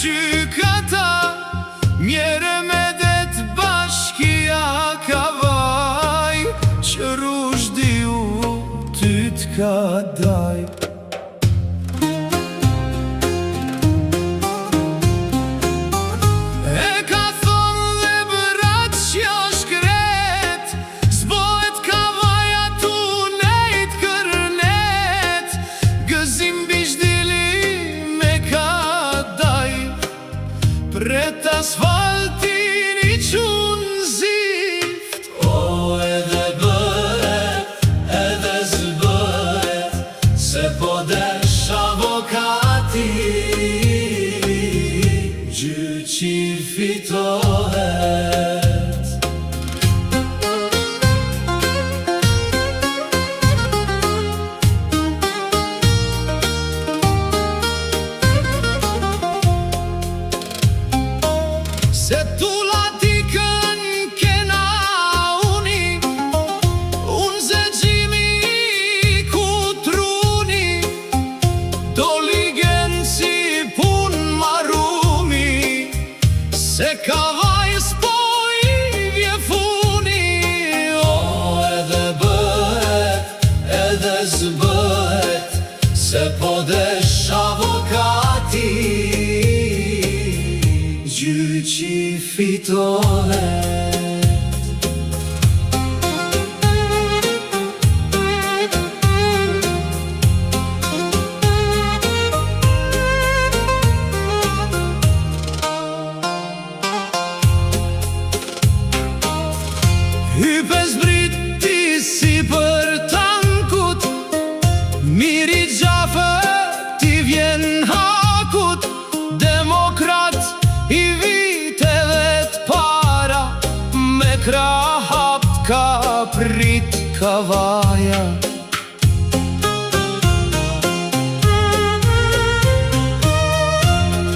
gjykata, mjere me det bashkia kavaj, që rushdi u ty t'ka daj. Pret asfaltin I qunë zift, o edhe bëhet, edhe zbëhet, se po desh avokati, gjyqi fitohet. Se tu la dikën kena uni, unë zëgjimi I kutruni, do ligen si pun marumi, se kavaj s'po I vjefuni. O edhe bëhet, edhe zbëhet, se po desh avokati, gjyqi fitohet. Hype zbriti si për tankut, miri gjafe ti vjen hakut, demokrat I viteve t'para, me krah hapt ka prit kavaja.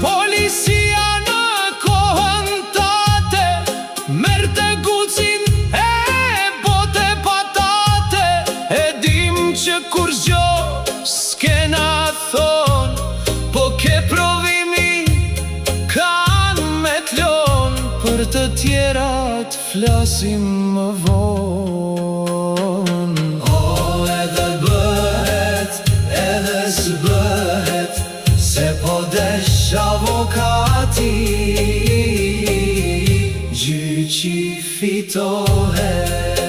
Policia në kohën tate, merte gucin e bote patate, e dim që kur zgjo s'kena thon, po ke provimi për të tjerat flasim më vonë. O edhe bëhet, edhe s'bëhet, se po desh avokati, gjyqi fitohet.